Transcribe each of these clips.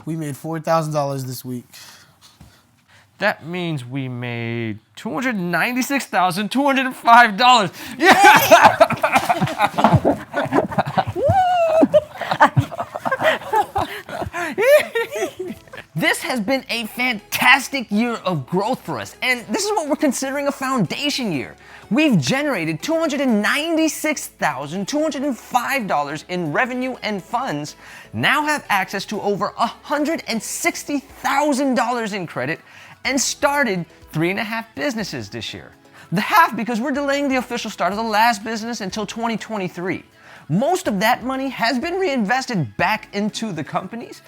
We made $4,000 this week. That means we made $296,205. Yeah! This has been a fantastic year of growth for us, and this is what we're considering a foundation year. We've generated $296,205 in revenue and funds, now have access to over $160,000 in credit, and started 3.5 businesses this year. The half because we're delaying the official start of the last business until 2023. Most of that money has been reinvested back into the companies.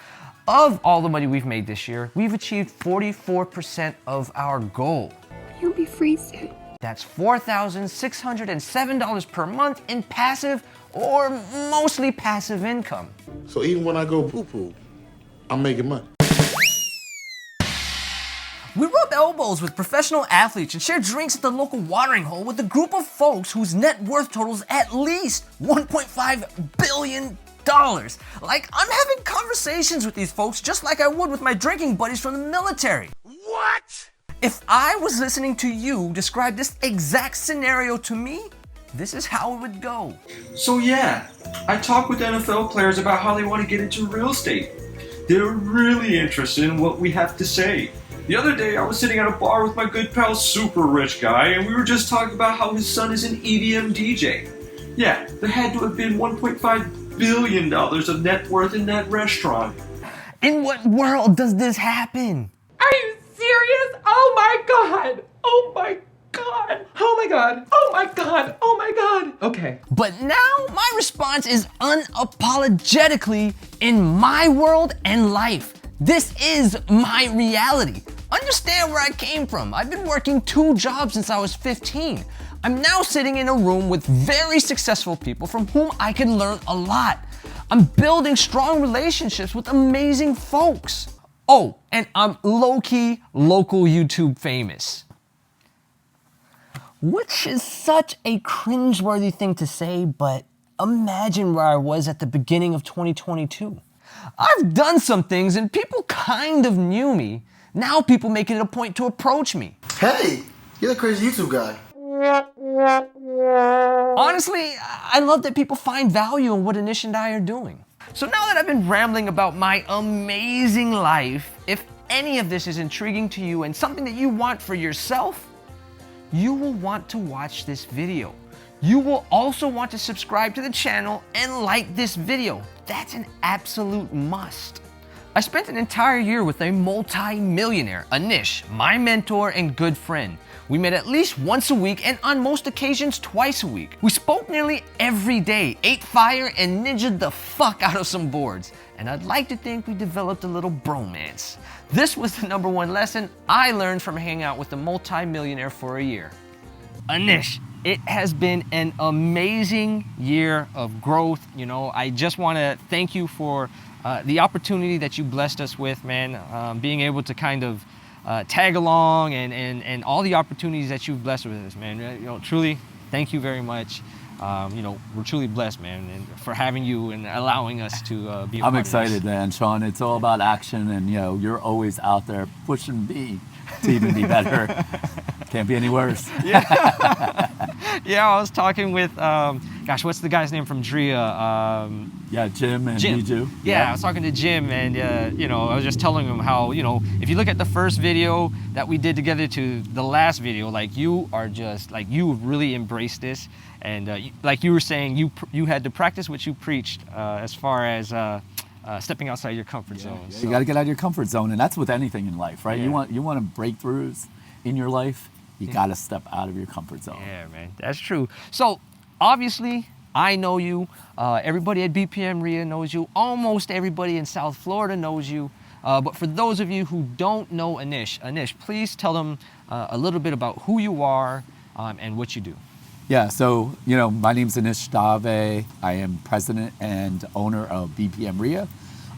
Of all the money we've made this year, we've achieved 44% of our goal. You'll be free soon. That's $4,607 per month in passive or mostly passive income. So even when I go poo-poo, I'm making money. We rub elbows with professional athletes and share drinks at the local watering hole with a group of folks whose net worth totals at least $1.5 billion. Like, I'm having conversations with these folks just like I would with my drinking buddies from the military. What? If I was listening to you describe this exact scenario to me, this is how it would go. So yeah, I talk with NFL players about how they want to get into real estate. They're really interested in what we have to say. The other day, I was sitting at a bar with my good pal, Super Rich Guy, and we were just talking about how his son is an EDM DJ. Yeah, there had to have been $1.5 billion of net worth in that restaurant. In what world does this happen? Are you serious? Oh my God! Oh my God! Oh my God! Oh my God! Oh my God! Okay. But now my response is unapologetically in my world and life. This is my reality. Understand where I came from. I've been working 2 jobs since I was 15. I'm now sitting in a room with very successful people from whom I can learn a lot. I'm building strong relationships with amazing folks. Oh, and I'm low-key local YouTube famous. Which is such a cringeworthy thing to say, but imagine where I was at the beginning of 2022. I've done some things and people kind of knew me. Now people make it a point to approach me. Hey, you're the crazy YouTube guy. Honestly, I love that people find value in what Anish and I are doing. So now that I've been rambling about my amazing life, if any of this is intriguing to you and something that you want for yourself, you will want to watch this video. You will also want to subscribe to the channel and like this video. That's an absolute must. I spent an entire year with a multi-millionaire, Anish, my mentor and good friend. We met at least once a week and on most occasions twice a week. We spoke nearly every day, ate fire and ninja'd the fuck out of some boards. And I'd like to think we developed a little bromance. This was the #1 lesson I learned from hanging out with a multi-millionaire for a year. Anish, it has been an amazing year of growth. You know, I just want to thank you for the opportunity that you blessed us with, man. Being able to kind of tag along and all the opportunities that you've blessed with us, man. You know, truly, thank you very much. You know, we're truly blessed, man, and for having you and allowing us to be a part I'm of excited, this. man, Sean. It's all about action, and you know, you're always out there pushing me to even be better. Can't be any worse. Yeah, I was talking with, gosh, what's the guy's name from Drea? Yeah, Jim and Biju. Yeah, I was talking to Jim, and you know, I was just telling him how, you know, if you look at the first video that we did together to the last video, like, you are just, like, you really embraced this, and like you were saying, you had to practice what you preached as far as stepping outside your comfort zone. Yeah, So, you got to get out of your comfort zone, and that's with anything in life, right? Yeah. You want breakthroughs in your life, you got to step out of your comfort zone. Yeah, man, that's true. So obviously, I know you. Everybody at BPM RIA knows you. Almost everybody in South Florida knows you. But for those of you who don't know Anish, please tell them a little bit about who you are and what you do. Yeah, so, you know, my name's Anish Dave. I am president and owner of BPM RIA.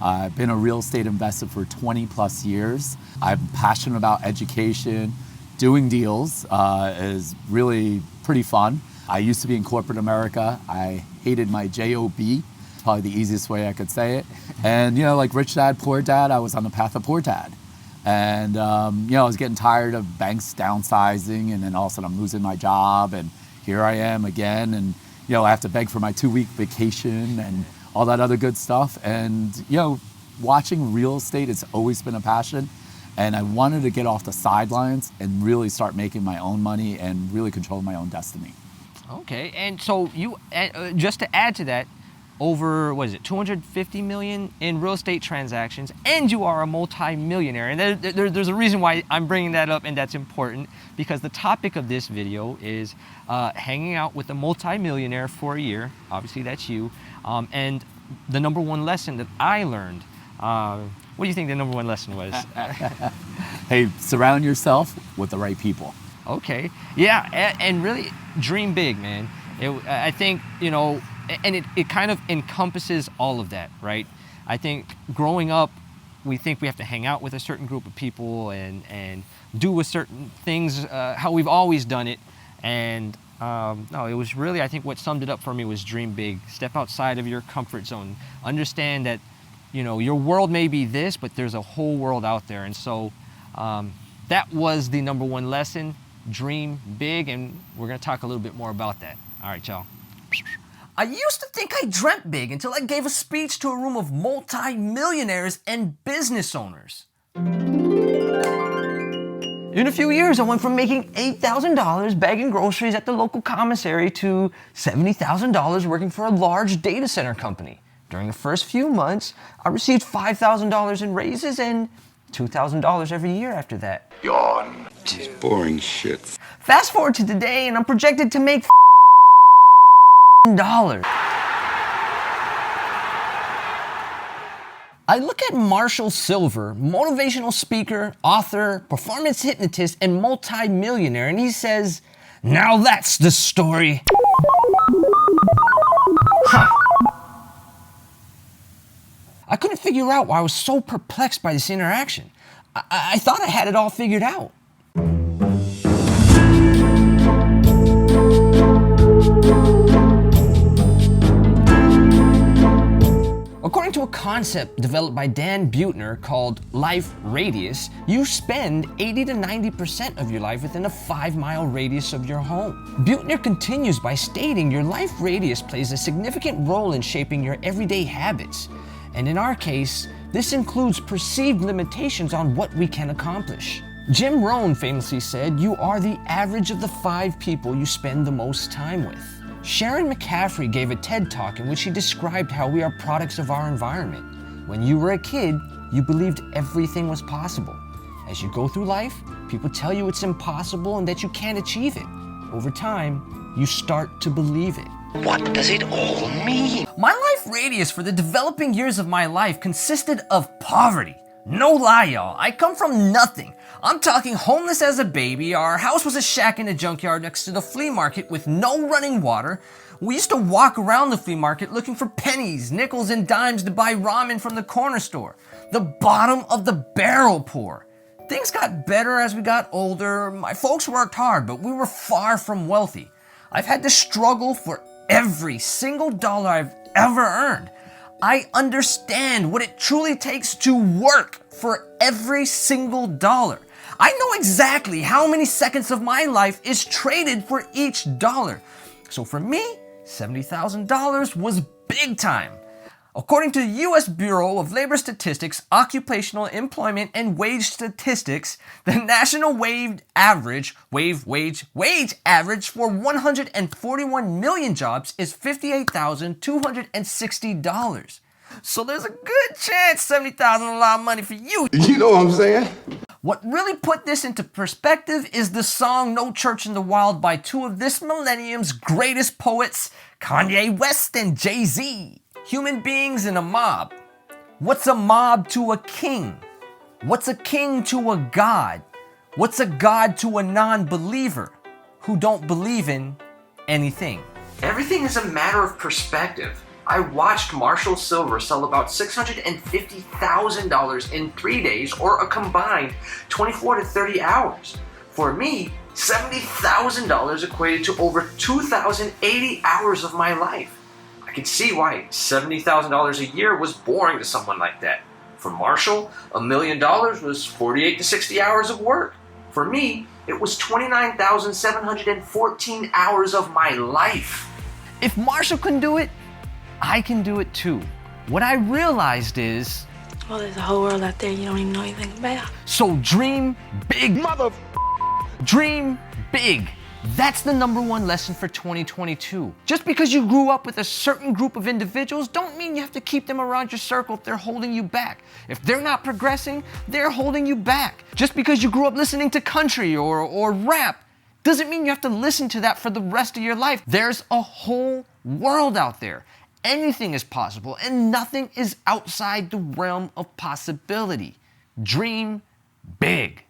I've been a real estate investor for 20 plus years. I'm passionate about education. Doing deals is really pretty fun. I used to be in corporate America. I hated my job. probably the easiest way I could say it. And, like Rich Dad, Poor Dad, I was on the path of Poor Dad. And, I was getting tired of banks downsizing, and then all of a sudden I'm losing my job, and here I am again. And, I have to beg for my 2-week vacation and all that other good stuff. And, watching real estate has always been a passion. And I wanted to get off the sidelines and really start making my own money and really control my own destiny. Okay, and so you, just to add to that, over, 250 million in real estate transactions, and you are a multi-millionaire. And there's a reason why I'm bringing that up, and that's important, because the topic of this video is hanging out with a multi-millionaire for a year. Obviously, that's you. And the number one lesson that I learned, what do you think the number one lesson was? Hey, surround yourself with the right people. Okay, yeah, and really dream big, man. I think, and it kind of encompasses all of that, right? I think growing up, we think we have to hang out with a certain group of people and do a certain things how we've always done it. And no, it was really, I think what summed it up for me was dream big. Step outside of your comfort zone. Understand that, your world may be this, but there's a whole world out there. And so that was the number one lesson, dream big. And we're going to talk a little bit more about that. All right, y'all. I used to think I dreamt big until I gave a speech to a room of multi-millionaires and business owners. In a few years, I went from making $8,000 bagging groceries at the local commissary to $70,000 working for a large data center company. During the first few months, I received $5,000 in raises and $2,000 every year after that. Yawn. Just boring shit. Fast forward to today, and I'm projected to make $1,000. I look at Marshall Silver, motivational speaker, author, performance hypnotist, and multi-millionaire, and he says, "Now that's the story." Huh. I couldn't figure out why I was so perplexed by this interaction. I thought I had it all figured out. According to a concept developed by Dan Buettner called Life Radius, you spend 80 to 90% of your life within a 5-mile radius of your home. Buettner continues by stating your life radius plays a significant role in shaping your everyday habits. And in our case, this includes perceived limitations on what we can accomplish. Jim Rohn famously said, "You are the average of the 5 people you spend the most time with." Sharon McCaffrey gave a TED Talk in which she described how we are products of our environment. When you were a kid, you believed everything was possible. As you go through life, people tell you it's impossible and that you can't achieve it. Over time, you start to believe it. What does it all mean? My life radius for the developing years of my life consisted of poverty. No lie, y'all. I come from nothing. I'm talking homeless as a baby. Our house was a shack in a junkyard next to the flea market with no running water. We used to walk around the flea market looking for pennies, nickels, and dimes to buy ramen from the corner store. The bottom of the barrel poor. Things got better as we got older. My folks worked hard, but we were far from wealthy. I've had to struggle for every single dollar I've ever earned. I understand what it truly takes to work for every single dollar. I know exactly how many seconds of my life is traded for each dollar. So for me, $70,000 was big time. According to the U.S. Bureau of Labor Statistics, Occupational Employment and Wage Statistics, the national wage average for 141 million jobs is $58,260. So there's a good chance $70,000 is a lot of money for you. You know what I'm saying? What really put this into perspective is the song No Church in the Wild by 2 of this millennium's greatest poets, Kanye West and Jay-Z. Human beings in a mob. What's a mob to a king? What's a king to a god? What's a god to a non-believer who don't believe in anything? Everything is a matter of perspective. I watched Marshall Silver sell about $650,000 in 3 days, or a combined 24 to 30 hours. For me, $70,000 equated to over 2,080 hours of my life. I can see why $70,000 a year was boring to someone like that. For Marshall, $1 million was 48 to 60 hours of work. For me, it was 29,714 hours of my life. If Marshall can do it, I can do it too. What I realized is, well, there's a whole world out there you don't even know anything about. So dream big, dream big. That's the #1 lesson for 2022. Just because you grew up with a certain group of individuals don't mean you have to keep them around your circle if they're holding you back. If they're not progressing, they're holding you back. Just because you grew up listening to country or rap doesn't mean you have to listen to that for the rest of your life. There's a whole world out there. Anything is possible and nothing is outside the realm of possibility. Dream big.